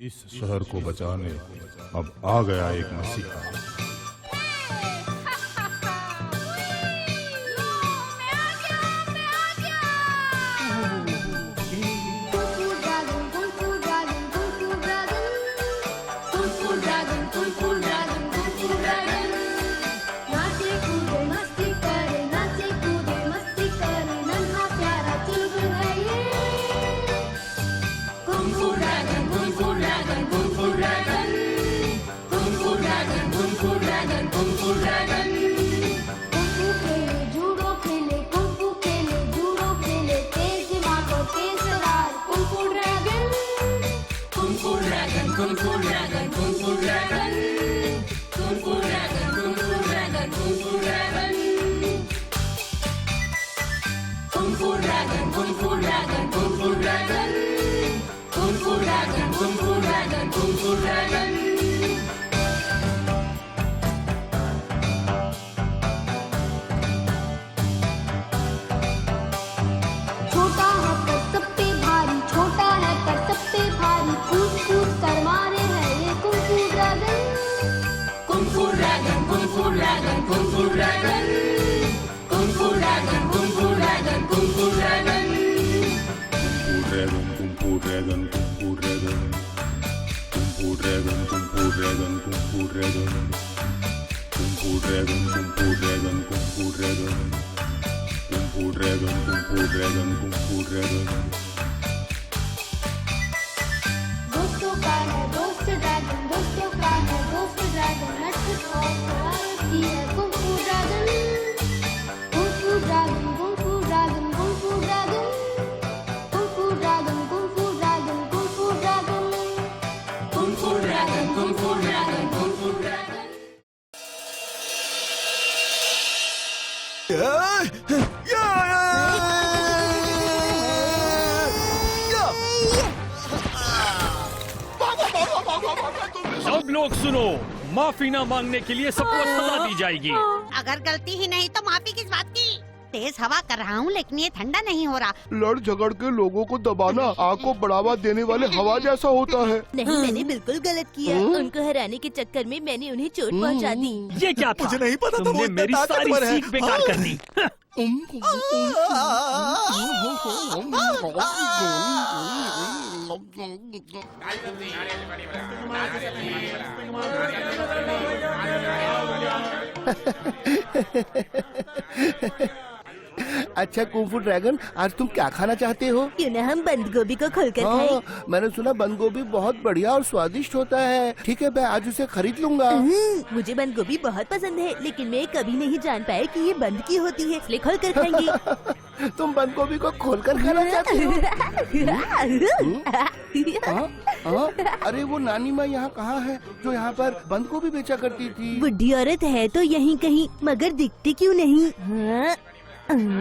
इस शहर को बचाने अब आ गया एक मसीहा। सब लोग सुनो, माफी ना मांगने के लिए सबको सजा दी जाएगी। अगर गलती ही नहीं तो माफी किस बात की? तेज हवा कर रहा हूँ लेकिन ये ठंडा नहीं हो रहा। लड़ झगड़ के लोगों को दबाना आग को बढ़ावा देने वाले हवा जैसा होता है। नहीं, मैंने बिल्कुल गलत किया। उनको हराने के चक्कर में मैंने उन्हें चोट पहुंचा दी। ये क्या था? मुझे नहीं पता था तुमने वो मेरी इतना सारी ताकतवर है। सीख बेकार कर दी। अच्छा कुंफू ड्रैगन, आज तुम क्या खाना चाहते हो? क्यों न हम बंद गोभी को खोलकर खाएं? मैंने सुना बंद गोभी बहुत बढ़िया और स्वादिष्ट होता है। ठीक है, मैं आज उसे खरीद लूंगा। मुझे बंद गोभी बहुत पसंद है, लेकिन मैं कभी नहीं जान पाया कि ये बंद की होती है, इसलिए खोल कर खाएंगे। तुम बंद गोभी को खोलकर खाना चाहते हो? अरे वो नानी माँ यहाँ कहाँ है जो यहाँ पर बंद गोभी बेचा करती थी? बुढ़ी औरत है तो यहीं कहीं, मगर दिखती क्यों नहीं? मैं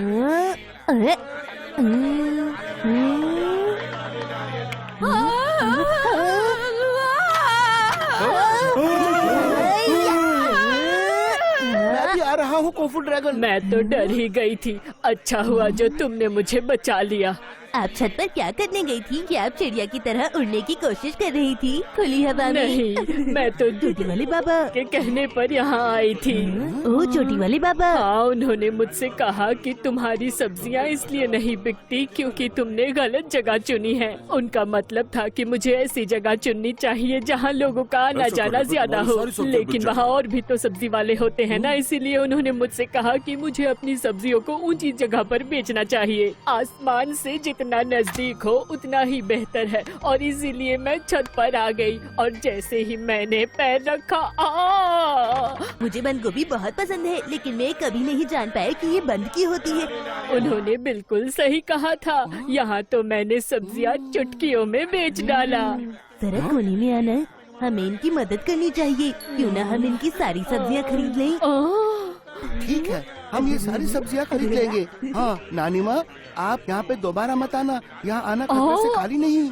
भी आ रहा हूँ कुंफू ड्रैगन। मैं तो डर ही गई थी। अच्छा हुआ जो तुमने मुझे बचा लिया। आप छत पर क्या करने गई थी? क्या आप चिड़िया की तरह उड़ने की कोशिश कर रही थी खुली हवा में? नहीं, मैं तो चोटी वाले बाबा के कहने पर यहाँ आई थी। ओह, चोटी वाले बाबा। हाँ, उन्होंने मुझसे कहा कि तुम्हारी सब्जियाँ इसलिए नहीं बिकती क्योंकि तुमने गलत जगह चुनी है। उनका मतलब था कि मुझे ऐसी जगह चुननी चाहिए जहाँ लोगों का आना जाना ज्यादा हो, लेकिन वहाँ और भी तो सब्जी वाले होते हैं ना, इसीलिए उन्होंने मुझसे कहा कि मुझे अपनी सब्जियों को ऊंची जगह पर बेचना चाहिए। आसमान से जितना नजदीक हो उतना ही बेहतर है, और इसीलिए मैं छत पर आ गई और जैसे ही मैंने पैर रखा, मुझे बंद गोभी बहुत पसंद है, लेकिन मैं कभी नहीं जान पाया कि ये बंद की होती है। उन्होंने बिल्कुल सही कहा था। यहाँ तो मैंने सब्जियाँ चुटकियों में बेच डाला। जरा कोने में आना, हमें इनकी मदद करनी चाहिए। क्यों ना हम इनकी सारी सब्जियाँ खरीद लें? ठीक है, हम ये सारी सब्जियाँ खरीद लेंगे। हाँ नानी माँ, आप यहाँ पे दोबारा मत आना, यहाँ आना खतरे से खाली नहीं।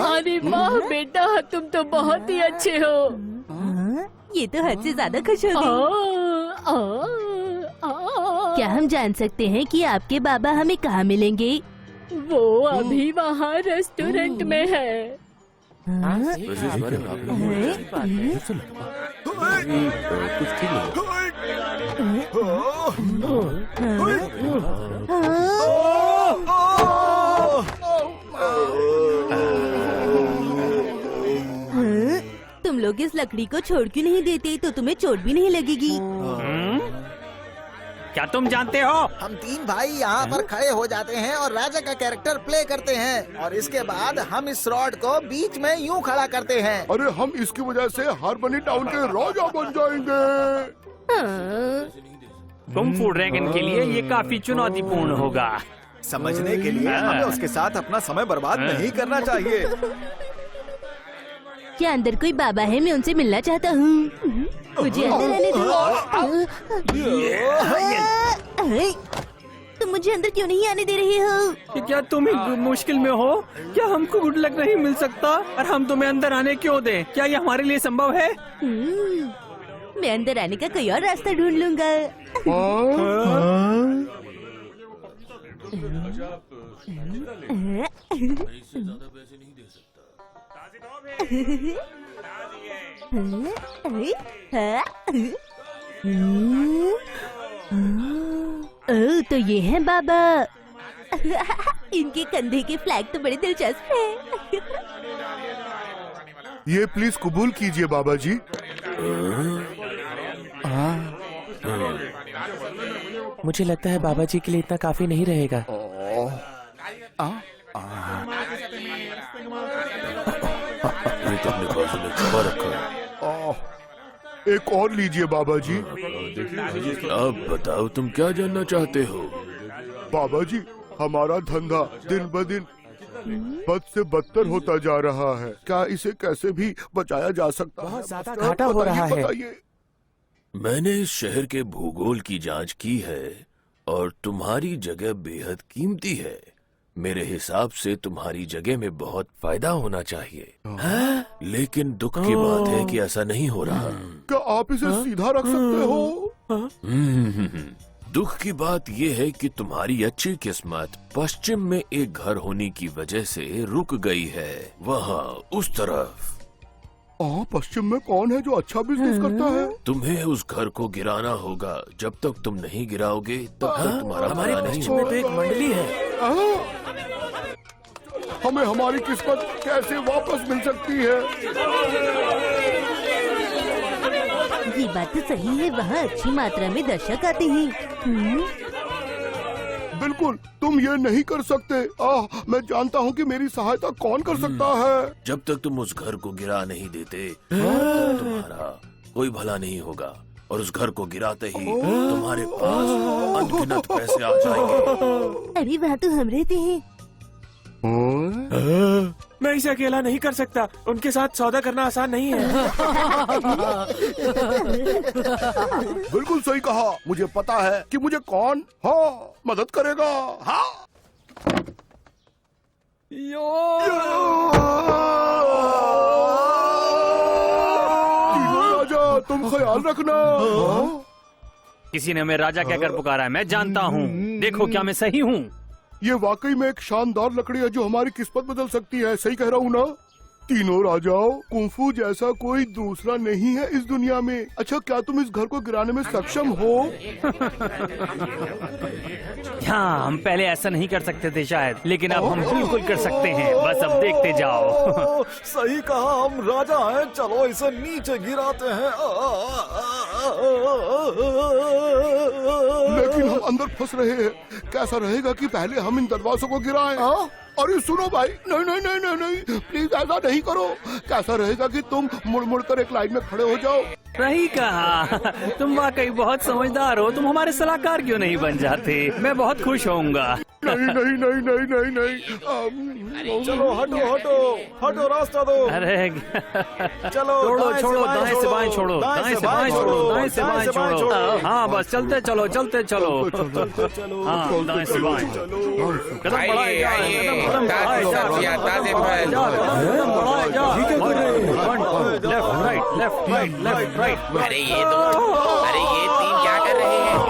अरे वाह बेटा, तुम तो बहुत ही अच्छे हो। ये तो हद से ज्यादा खुश हो गई। क्या हम जान सकते हैं कि आपके बाबा हमें कहाँ मिलेंगे? वो अभी वहाँ रेस्टोरेंट में है। वैसे इस बारे में आपने मुझे सही बात है। कुछ ठीक नहीं। तुम लोग इस लकड़ी को छोड़ क्यों नहीं देते? तो तुम्हें चोट भी नहीं लगेगी। क्या तुम जानते हो? हम तीन भाई यहाँ पर खड़े हो जाते हैं और राजा का कैरेक्टर प्ले करते हैं और इसके बाद हम इस रॉड को बीच में यूं खड़ा करते हैं। अरे हम इसकी वजह से हार्मनी टाउन के राजा बन जाएंगे। कुंग फू ड्रैगन के लिए ये काफी चुनौतीपूर्ण होगा। समझने के लिए हमें उसके साथ अपना समय बर्बाद नहीं करना चाहिए। क्या अंदर कोई बाबा है? मैं उनसे मिलना चाहता हूँ। मुझे अंदर आने दो। तुम मुझे अंदर क्यों नहीं आने दे रहे हो? क्या तुम मुश्किल में हो? क्या हमको गुड लक नहीं मिल सकता और हम तुम्हें अंदर आने क्यों दें? क्या ये हमारे लिए संभव है? मैं अंदर आने का कोई और रास्ता ढूंढ लूंगा। तो ये है बाबा। इनके कंधे के फ्लैग तो बड़े दिलचस्प है। ये प्लीज कबूल कीजिए बाबा जी। मुझे लगता है बाबा जी के लिए इतना काफी नहीं रहेगा। ये तो अपने बाजू में छुपा रखा है। एक और लीजिए बाबा जी। अब बताओ तुम क्या जानना चाहते हो? बाबा जी हमारा धंधा दिन ब दिन बद से बदतर होता जा रहा है। क्या इसे कैसे भी बचाया जा सकता है? बहुत ज्यादा घाटा हो रहा है। बताइए। मैंने इस शहर के भूगोल की जांच की है और तुम्हारी जगह बेहद कीमती है। मेरे हिसाब से तुम्हारी जगह में बहुत फायदा होना चाहिए। हाँ? लेकिन दुख की बात है कि ऐसा नहीं हो रहा। क्या आप इसे सीधा रख सकते हो? दुख की बात यह है कि तुम्हारी अच्छी किस्मत पश्चिम में एक घर होने की वजह से रुक गई है। वहाँ उस तरफ। पश्चिम में कौन है जो अच्छा बिजनेस करता है? तुम्हें उस घर को गिराना होगा। जब तक तुम नहीं गिराओगे तब तक तुम्हारा हमारे पश्चिम में तो एक मंडली है। हमें हमारी किस्मत कैसे वापस मिल सकती है? ये बात तो सही है। वहाँ अच्छी मात्रा में दर्शक आते हैं। बिल्कुल तुम ये नहीं कर सकते। मैं जानता हूँ कि मेरी सहायता कौन कर सकता है। जब तक तुम उस घर को गिरा नहीं देते तब तुम्हारा कोई भला नहीं होगा और उस घर को गिराते ही तुम्हारे पास अनगिनत पैसे आ जाएंगे। अभी वहाँ तो हम रहते हैं। मैं इसे अकेला नहीं कर सकता। उनके साथ सौदा करना आसान नहीं है। बिल्कुल सही कहा। मुझे पता है कि मुझे कौन मदद करेगा। राजा तुम ख्याल रखना। किसी ने हमें राजा कहकर पुकारा है। मैं जानता हूँ। देखो क्या मैं सही हूँ? ये वाकई में एक शानदार लकड़ी है जो हमारी किस्मत बदल सकती है। सही कह रहा हूँ ना? तीनों राजाओं, कुंफू जैसा कोई दूसरा नहीं है इस दुनिया में। अच्छा क्या तुम इस घर को गिराने में सक्षम हो? हाँ, हम पहले ऐसा नहीं कर सकते थे शायद, लेकिन अब हम बिल्कुल कर सकते हैं। बस अब देखते जाओ। सही कहा, हम राजा हैं। चलो इसे नीचे गिराते हैं। लेकिन हम अंदर फंस रहे हैं। कैसा रहेगा कि पहले हम इन दरवाजों को गिराएं? अरे सुनो भाई, नहीं नहीं नहीं नहीं नहीं, प्लीज ऐसा नहीं करो। कैसा रहेगा कि तुम मुड़ मुड़ कर एक लाइन में खड़े हो जाओ? सही कहा। तुम वाकई बहुत समझदार हो। तुम हमारे सलाहकार क्यों नहीं बन जाते? मैं बहुत खुश होऊंगा। नहीं नहीं नहीं नहीं नहीं नहीं। चलो हटो हटो हटो, रास्ता दो। अरे चलो छोड़ो, दाएं से बाएं छोड़ो, दाएं से बाएं छोड़ो, दाएं से बाएं छोड़ो। हाँ बस चलते चलो, चलते चलो। हाँ दाएं से बाएं। कदम बढ़ाए जा, कदम बढ़ाए जा, कदम बढ़ाए जा। Left right, left right, left right. अरे ये तीन क्या कर रहे हैं?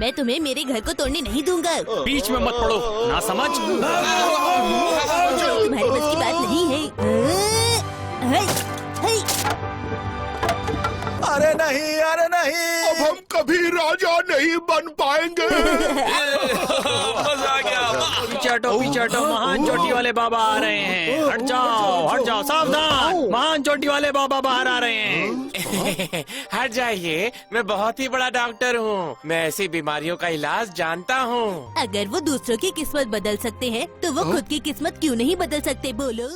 मैं तुम्हें मेरे घर को तोड़ने नहीं दूंगा। बीच में मत पड़ो, ना समझ। तुम्हारी बस की बात नहीं है। अरे नहीं, अरे नहीं। अब हम कभी राजा नहीं बन पाएंगे। मजा आ गया। पीछे हटो, महान चोटी वाले बाबा आ रहे हैं। हट जाओ, सावधान, महान चोटी वाले बाबा बाहर आ रहे हैं। हट जाइए, मैं बहुत ही बड़ा डॉक्टर हूँ। मैं ऐसी बीमारियों का इलाज जानता हूँ। अगर वो दूसरों की किस्मत बदल सकते हैं तो वो खुद की किस्मत क्यों नहीं बदल सकते, बोलो।